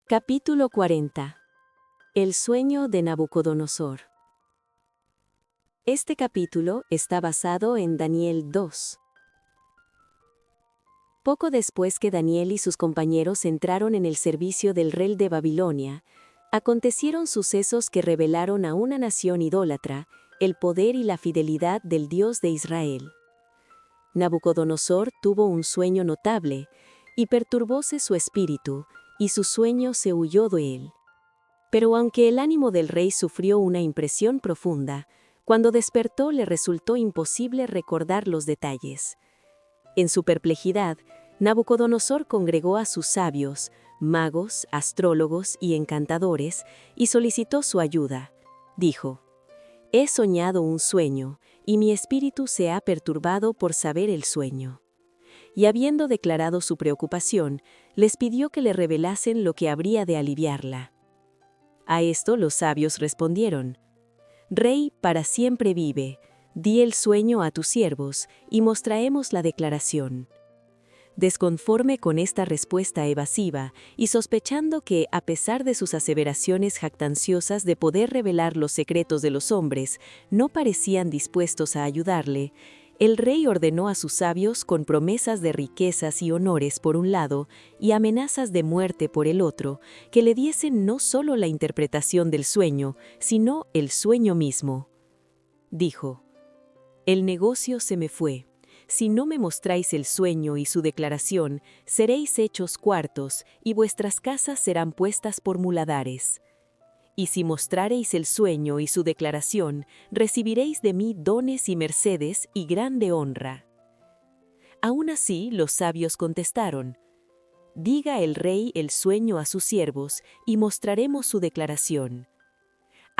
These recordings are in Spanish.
Capítulo 40. El sueño de Nabucodonosor. Este capítulo está basado en Daniel 2. Poco después que Daniel y sus compañeros entraron en el servicio del rey de Babilonia, acontecieron sucesos que revelaron a una nación idólatra el poder y la fidelidad del Dios de Israel. Nabucodonosor tuvo un sueño notable, y perturbóse su espíritu, y su sueño se huyó de él. Pero aunque el ánimo del rey sufrió una impresión profunda, cuando despertó le resultó imposible recordar los detalles. En su perplejidad, Nabucodonosor congregó a sus sabios, magos, astrólogos y encantadores, y solicitó su ayuda. Dijo: «He soñado un sueño, y mi espíritu se ha perturbado por saber el sueño». Y habiendo declarado su preocupación, les pidió que le revelasen lo que habría de aliviarla. A esto los sabios respondieron: «Rey, para siempre vive, di el sueño a tus siervos, y mostraemos la declaración». Desconforme con esta respuesta evasiva, y sospechando que, a pesar de sus aseveraciones jactanciosas de poder revelar los secretos de los hombres, no parecían dispuestos a ayudarle, el rey ordenó a sus sabios, con promesas de riquezas y honores por un lado y amenazas de muerte por el otro, que le diesen no solo la interpretación del sueño, sino el sueño mismo. Dijo: «El negocio se me fue. Si no me mostráis el sueño y su declaración, seréis hechos cuartos, y vuestras casas serán puestas por muladares. Y si mostrareis el sueño y su declaración, recibiréis de mí dones y mercedes y grande honra». Aún así, los sabios contestaron: «Diga el rey el sueño a sus siervos, y mostraremos su declaración».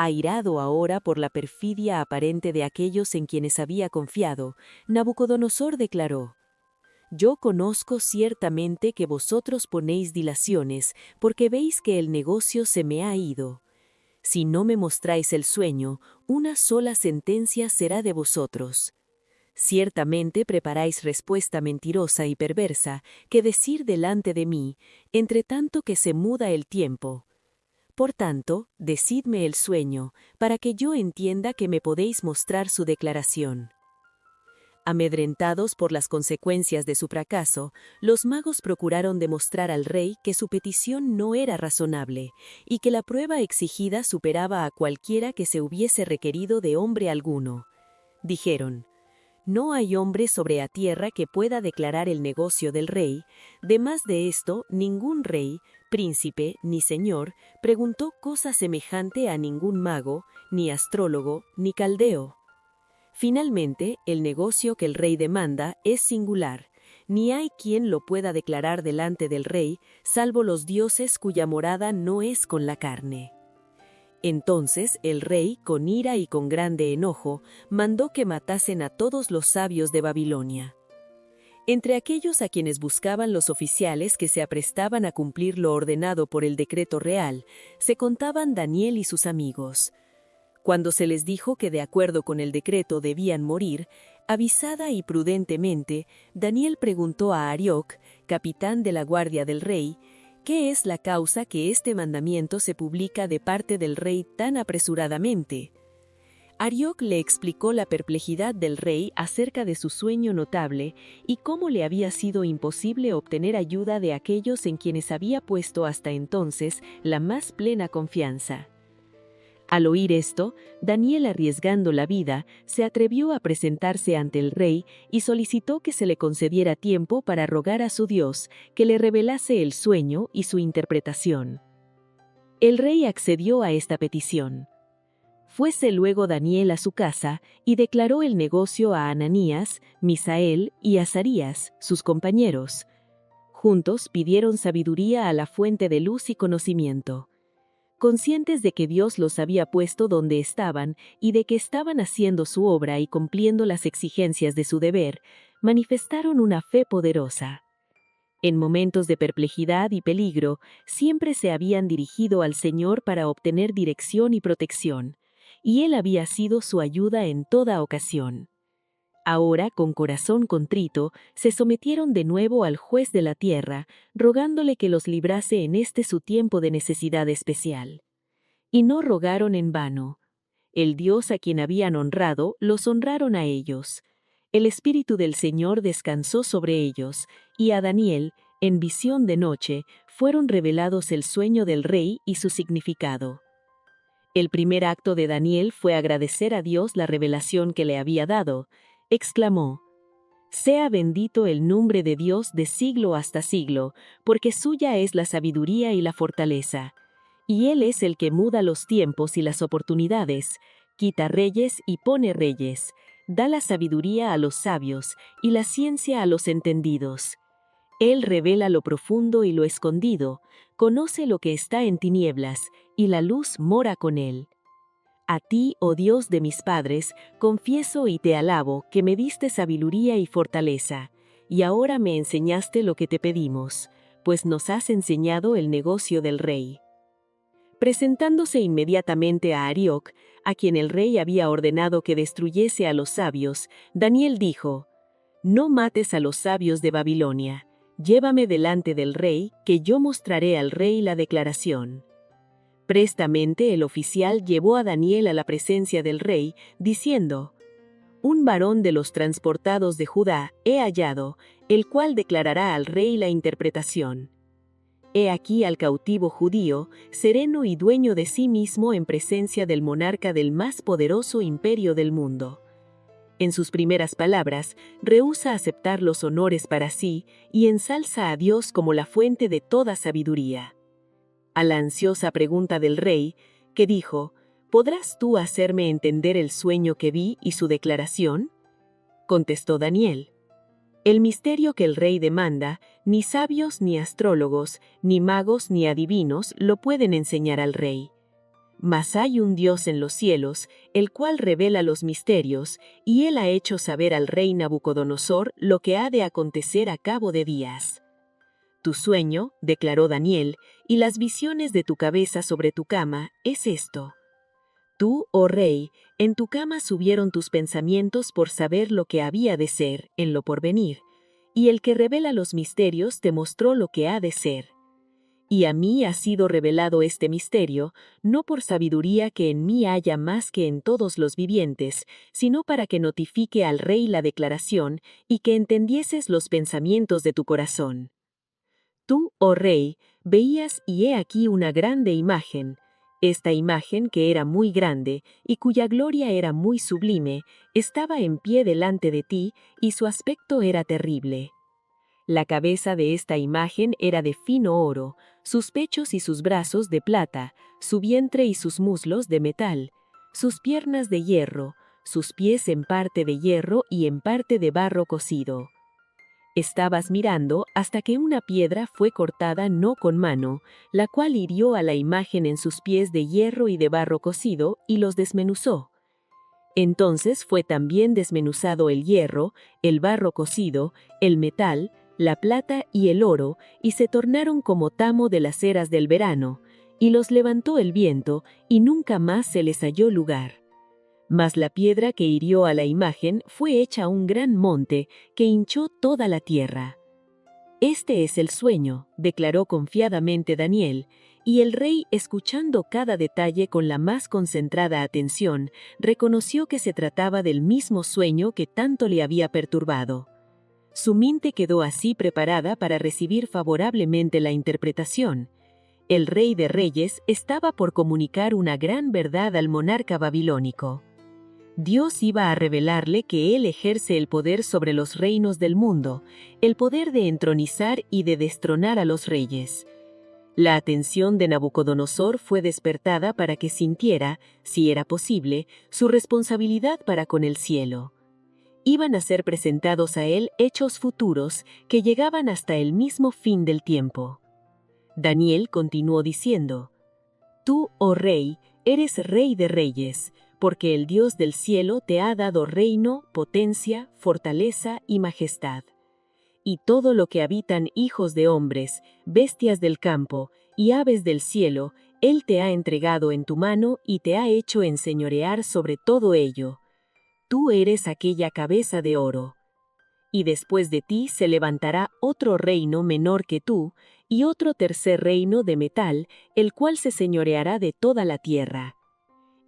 Airado ahora por la perfidia aparente de aquellos en quienes había confiado, Nabucodonosor declaró: «Yo conozco ciertamente que vosotros ponéis dilaciones, porque veis que el negocio se me ha ido. Si no me mostráis el sueño, una sola sentencia será de vosotros. Ciertamente preparáis respuesta mentirosa y perversa, que decir delante de mí, entre tanto que se muda el tiempo. Por tanto, decidme el sueño, para que yo entienda que me podéis mostrar su declaración». Amedrentados por las consecuencias de su fracaso, los magos procuraron demostrar al rey que su petición no era razonable, y que la prueba exigida superaba a cualquiera que se hubiese requerido de hombre alguno. Dijeron: «No hay hombre sobre la tierra que pueda declarar el negocio del rey. Demás de esto, ningún rey, príncipe ni señor preguntó cosa semejante a ningún mago, ni astrólogo, ni caldeo. Finalmente, el negocio que el rey demanda es singular. Ni hay quien lo pueda declarar delante del rey, salvo los dioses cuya morada no es con la carne». Entonces el rey, con ira y con grande enojo, mandó que matasen a todos los sabios de Babilonia. Entre aquellos a quienes buscaban los oficiales que se aprestaban a cumplir lo ordenado por el decreto real, se contaban Daniel y sus amigos. Cuando se les dijo que de acuerdo con el decreto debían morir, avisada y prudentemente, Daniel preguntó a Arioc, capitán de la guardia del rey, ¿qué es la causa que este mandamiento se publica de parte del rey tan apresuradamente? Arioc le explicó la perplejidad del rey acerca de su sueño notable y cómo le había sido imposible obtener ayuda de aquellos en quienes había puesto hasta entonces la más plena confianza. Al oír esto, Daniel, arriesgando la vida, se atrevió a presentarse ante el rey y solicitó que se le concediera tiempo para rogar a su Dios que le revelase el sueño y su interpretación. El rey accedió a esta petición. Fuese luego Daniel a su casa y declaró el negocio a Ananías, Misael y Azarías, sus compañeros. Juntos pidieron sabiduría a la fuente de luz y conocimiento. Conscientes de que Dios los había puesto donde estaban y de que estaban haciendo su obra y cumpliendo las exigencias de su deber, manifestaron una fe poderosa. En momentos de perplejidad y peligro, siempre se habían dirigido al Señor para obtener dirección y protección, y Él había sido su ayuda en toda ocasión. Ahora, con corazón contrito, se sometieron de nuevo al juez de la tierra, rogándole que los librase en este su tiempo de necesidad especial. Y no rogaron en vano. El Dios a quien habían honrado, los honraron a ellos. El Espíritu del Señor descansó sobre ellos, y a Daniel, en visión de noche, fueron revelados el sueño del rey y su significado. El primer acto de Daniel fue agradecer a Dios la revelación que le había dado. Exclamó: «Sea bendito el nombre de Dios de siglo hasta siglo, porque suya es la sabiduría y la fortaleza. Y Él es el que muda los tiempos y las oportunidades, quita reyes y pone reyes, da la sabiduría a los sabios y la ciencia a los entendidos. Él revela lo profundo y lo escondido, conoce lo que está en tinieblas, y la luz mora con Él. A ti, oh Dios de mis padres, confieso y te alabo que me diste sabiduría y fortaleza, y ahora me enseñaste lo que te pedimos, pues nos has enseñado el negocio del rey». Presentándose inmediatamente a Arioc, a quien el rey había ordenado que destruyese a los sabios, Daniel dijo: «No mates a los sabios de Babilonia, llévame delante del rey, que yo mostraré al rey la declaración». Prestamente el oficial llevó a Daniel a la presencia del rey, diciendo: «Un varón de los transportados de Judá he hallado, el cual declarará al rey la interpretación. He aquí al cautivo judío, sereno y dueño de sí mismo en presencia del monarca del más poderoso imperio del mundo. En sus primeras palabras, rehúsa aceptar los honores para sí y ensalza a Dios como la fuente de toda sabiduría». A la ansiosa pregunta del rey, que dijo: «¿Podrás tú hacerme entender el sueño que vi y su declaración?», contestó Daniel: «El misterio que el rey demanda, ni sabios ni astrólogos, ni magos ni adivinos lo pueden enseñar al rey. Mas hay un Dios en los cielos, el cual revela los misterios, y él ha hecho saber al rey Nabucodonosor lo que ha de acontecer a cabo de días. Tu sueño», declaró Daniel, «y las visiones de tu cabeza sobre tu cama, es esto. Tú, oh rey, en tu cama subieron tus pensamientos por saber lo que había de ser en lo porvenir, y el que revela los misterios te mostró lo que ha de ser. Y a mí ha sido revelado este misterio, no por sabiduría que en mí haya más que en todos los vivientes, sino para que notifique al rey la declaración y que entendieses los pensamientos de tu corazón. Tú, oh rey, veías y he aquí una grande imagen. Esta imagen, que era muy grande y cuya gloria era muy sublime, estaba en pie delante de ti, y su aspecto era terrible. La cabeza de esta imagen era de fino oro, sus pechos y sus brazos de plata, su vientre y sus muslos de metal, sus piernas de hierro, sus pies en parte de hierro y en parte de barro cocido. Estabas mirando hasta que una piedra fue cortada no con mano, la cual hirió a la imagen en sus pies de hierro y de barro cocido y los desmenuzó. Entonces fue también desmenuzado el hierro, el barro cocido, el metal, la plata y el oro, y se tornaron como tamo de las eras del verano, y los levantó el viento, y nunca más se les halló lugar. Mas la piedra que hirió a la imagen fue hecha un gran monte que hinchó toda la tierra. Este es el sueño, declaró confiadamente Daniel, y el rey, escuchando cada detalle con la más concentrada atención, reconoció que se trataba del mismo sueño que tanto le había perturbado. Su mente quedó así preparada para recibir favorablemente la interpretación. El rey de reyes estaba por comunicar una gran verdad al monarca babilónico. Dios iba a revelarle que Él ejerce el poder sobre los reinos del mundo, el poder de entronizar y de destronar a los reyes. La atención de Nabucodonosor fue despertada para que sintiera, si era posible, su responsabilidad para con el cielo. Iban a ser presentados a él hechos futuros que llegaban hasta el mismo fin del tiempo. Daniel continuó diciendo: «Tú, oh rey, eres rey de reyes, porque el Dios del cielo te ha dado reino, potencia, fortaleza y majestad. Y todo lo que habitan hijos de hombres, bestias del campo y aves del cielo, Él te ha entregado en tu mano y te ha hecho enseñorear sobre todo ello. tú eres aquella cabeza de oro. Y después de ti se levantará otro reino menor que tú, y otro tercer reino de metal, el cual se señoreará de toda la tierra.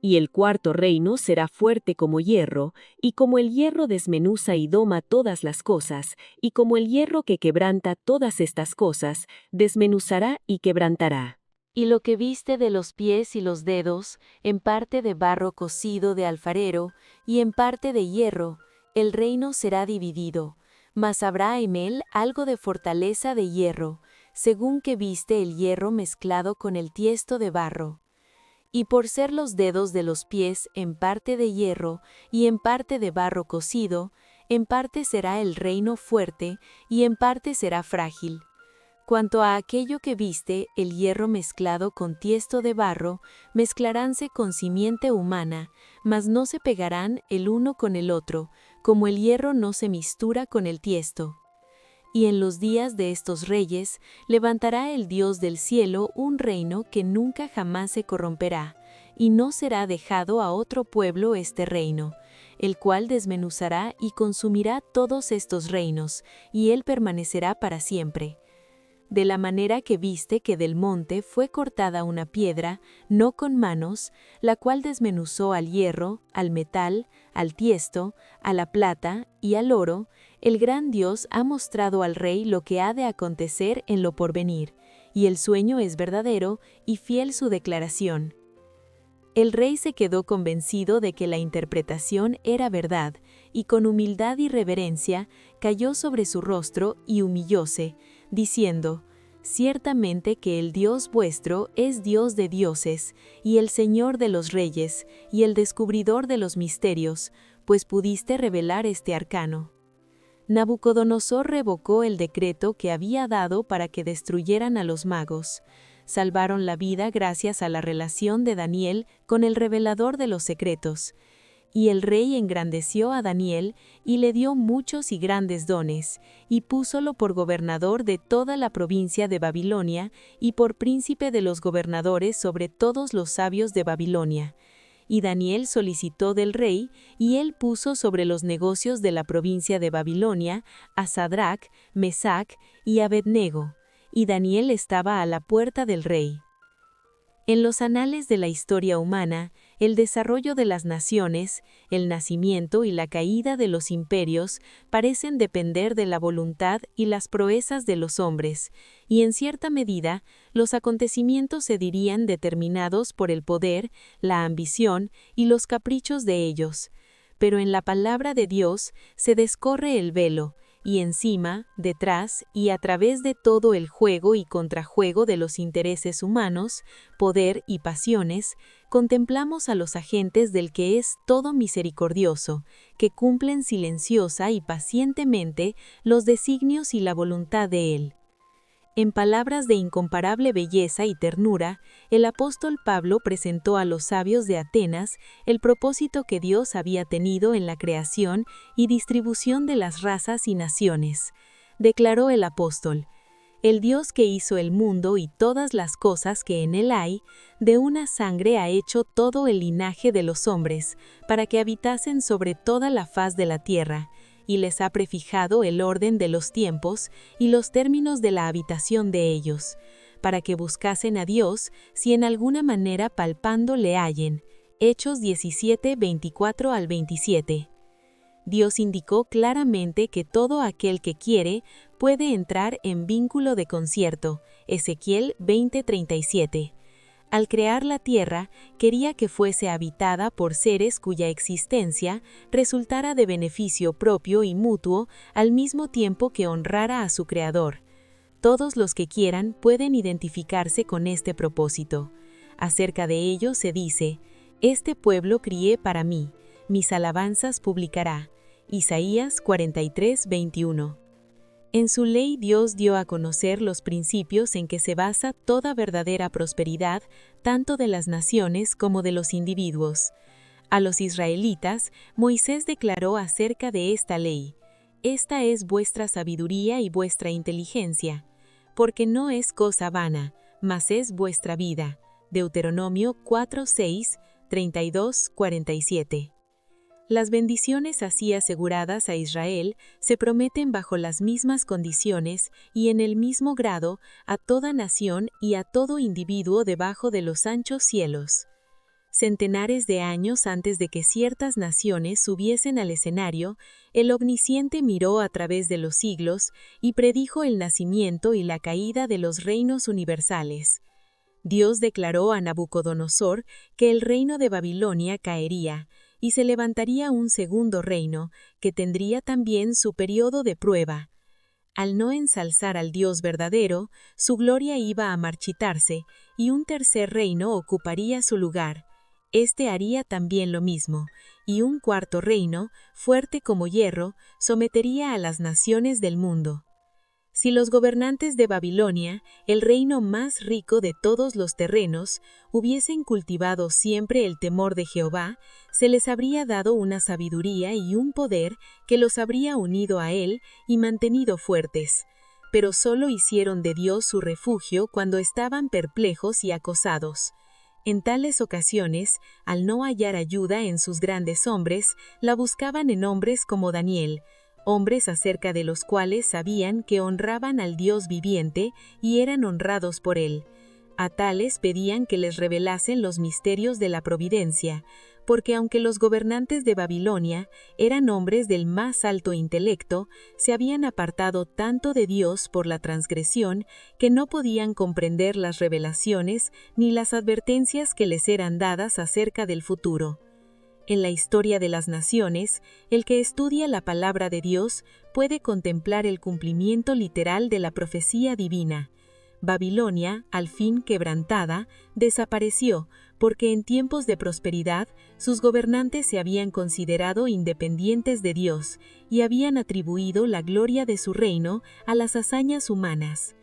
Y el cuarto reino será fuerte como hierro, y como el hierro desmenuza y doma todas las cosas, y como el hierro que quebranta todas estas cosas, desmenuzará y quebrantará. Y lo que viste de los pies y los dedos, en parte de barro cocido de alfarero, y en parte de hierro, el reino será dividido, mas habrá en él algo de fortaleza de hierro, según que viste el hierro mezclado con el tiesto de barro. Y por ser los dedos de los pies en parte de hierro y en parte de barro cocido, en parte será el reino fuerte y en parte será frágil. Cuanto a aquello que viste, el hierro mezclado con tiesto de barro, mezclaránse con simiente humana, mas no se pegarán el uno con el otro, como el hierro no se mistura con el tiesto. Y en los días de estos reyes, levantará el Dios del cielo un reino que nunca jamás se corromperá, y no será dejado a otro pueblo este reino, el cual desmenuzará y consumirá todos estos reinos, y él permanecerá para siempre. De la manera que viste que del monte fue cortada una piedra, no con manos, la cual desmenuzó al hierro, al metal, al tiesto, a la plata y al oro, el gran Dios ha mostrado al rey lo que ha de acontecer en lo porvenir, y el sueño es verdadero y fiel su declaración. El rey se quedó convencido de que la interpretación era verdad, y con humildad y reverencia cayó sobre su rostro y humillóse, diciendo: «Ciertamente que el Dios vuestro es Dios de dioses, y el Señor de los reyes, y el descubridor de los misterios, pues pudiste revelar este arcano». Nabucodonosor revocó el decreto que había dado para que destruyeran a los magos. Salvaron la vida gracias a la relación de Daniel con el revelador de los secretos. Y el rey engrandeció a Daniel y le dio muchos y grandes dones, y púsolo por gobernador de toda la provincia de Babilonia y por príncipe de los gobernadores sobre todos los sabios de Babilonia. Y Daniel solicitó del rey, y él puso sobre los negocios de la provincia de Babilonia a Sadrac, Mesac y Abednego, y Daniel estaba a la puerta del rey. En los anales de la historia humana, el desarrollo de las naciones, el nacimiento y la caída de los imperios parecen depender de la voluntad y las proezas de los hombres, y en cierta medida, los acontecimientos se dirían determinados por el poder, la ambición y los caprichos de ellos. Pero en la palabra de Dios se descorre el velo, y encima, detrás y a través de todo el juego y contrajuego de los intereses humanos, poder y pasiones, contemplamos a los agentes del que es todo misericordioso, que cumplen silenciosa y pacientemente los designios y la voluntad de Él. En palabras de incomparable belleza y ternura, el apóstol Pablo presentó a los sabios de Atenas el propósito que Dios había tenido en la creación y distribución de las razas y naciones. Declaró el apóstol: «El Dios que hizo el mundo y todas las cosas que en él hay, de una sangre ha hecho todo el linaje de los hombres, para que habitasen sobre toda la faz de la tierra, y les ha prefijado el orden de los tiempos y los términos de la habitación de ellos, para que buscasen a Dios, si en alguna manera palpando le hallen». Hechos 17, 24 al 27. Dios indicó claramente que todo aquel que quiere puede entrar en vínculo de concierto. Ezequiel 20:37. Al crear la tierra, quería que fuese habitada por seres cuya existencia resultara de beneficio propio y mutuo al mismo tiempo que honrara a su Creador. Todos los que quieran pueden identificarse con este propósito. Acerca de ello se dice: «Este pueblo crié para mí, mis alabanzas publicará». Isaías 43:21. En su ley Dios dio a conocer los principios en que se basa toda verdadera prosperidad, tanto de las naciones como de los individuos. A los israelitas, Moisés declaró acerca de esta ley: «Esta es vuestra sabiduría y vuestra inteligencia, porque no es cosa vana, mas es vuestra vida». Deuteronomio 4:6, 32-47. Las bendiciones así aseguradas a Israel se prometen bajo las mismas condiciones y en el mismo grado a toda nación y a todo individuo debajo de los anchos cielos. Centenares de años antes de que ciertas naciones subiesen al escenario, el Omnisciente miró a través de los siglos y predijo el nacimiento y la caída de los reinos universales. Dios declaró a Nabucodonosor que el reino de Babilonia caería, y se levantaría un segundo reino, que tendría también su periodo de prueba. Al no ensalzar al Dios verdadero, su gloria iba a marchitarse, y un tercer reino ocuparía su lugar. Este haría también lo mismo, y un cuarto reino, fuerte como hierro, sometería a las naciones del mundo. Si los gobernantes de Babilonia, el reino más rico de todos los terrenos, hubiesen cultivado siempre el temor de Jehová, se les habría dado una sabiduría y un poder que los habría unido a él y mantenido fuertes. Pero solo hicieron de Dios su refugio cuando estaban perplejos y acosados. En tales ocasiones, al no hallar ayuda en sus grandes hombres, la buscaban en hombres como Daniel, hombres acerca de los cuales sabían que honraban al Dios viviente y eran honrados por él. A tales pedían que les revelasen los misterios de la providencia, porque aunque los gobernantes de Babilonia eran hombres del más alto intelecto, se habían apartado tanto de Dios por la transgresión que no podían comprender las revelaciones ni las advertencias que les eran dadas acerca del futuro. En la historia de las naciones, el que estudia la palabra de Dios puede contemplar el cumplimiento literal de la profecía divina. Babilonia, al fin quebrantada, desapareció, porque en tiempos de prosperidad sus gobernantes se habían considerado independientes de Dios y habían atribuido la gloria de su reino a las hazañas humanas.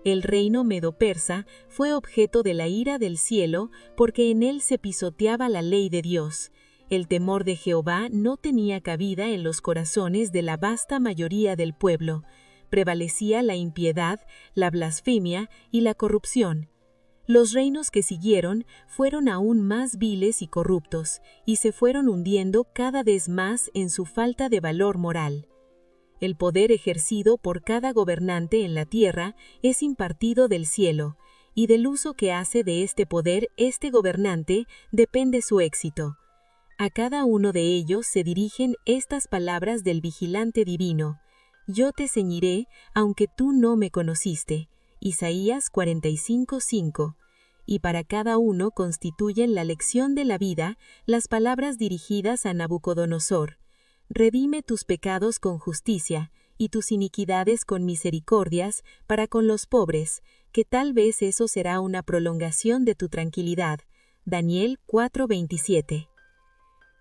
El reino medo-persa fue objeto de la ira del cielo porque en él se pisoteaba la ley de Dios. El temor de Jehová no tenía cabida en los corazones de la vasta mayoría del pueblo. Prevalecía la impiedad, la blasfemia y la corrupción. Los reinos que siguieron fueron aún más viles y corruptos, y se fueron hundiendo cada vez más en su falta de valor moral. El poder ejercido por cada gobernante en la tierra es impartido del cielo, y del uso que hace de este poder este gobernante depende su éxito. A cada uno de ellos se dirigen estas palabras del vigilante divino: yo te ceñiré, aunque tú no me conociste. Isaías 45:5. Y para cada uno constituyen la lección de la vida las palabras dirigidas a Nabucodonosor: redime tus pecados con justicia, y tus iniquidades con misericordias para con los pobres, que tal vez eso será una prolongación de tu tranquilidad. Daniel 4:27.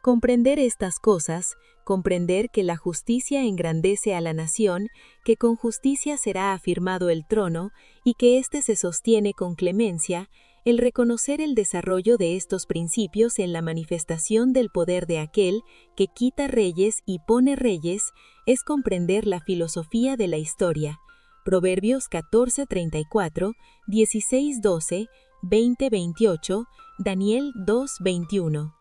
Comprender estas cosas, comprender que la justicia engrandece a la nación, que con justicia será afirmado el trono y que éste se sostiene con clemencia, el reconocer el desarrollo de estos principios en la manifestación del poder de aquel que quita reyes y pone reyes, es comprender la filosofía de la historia. Proverbios 14:34, 16:12, 20:28, Daniel 2:21.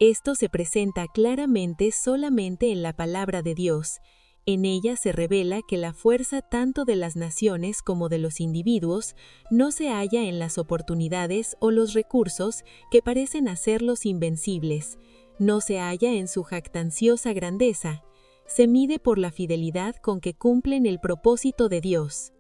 Esto se presenta claramente solamente en la palabra de Dios. En ella se revela que la fuerza tanto de las naciones como de los individuos no se halla en las oportunidades o los recursos que parecen hacerlos invencibles, no se halla en su jactanciosa grandeza, se mide por la fidelidad con que cumplen el propósito de Dios.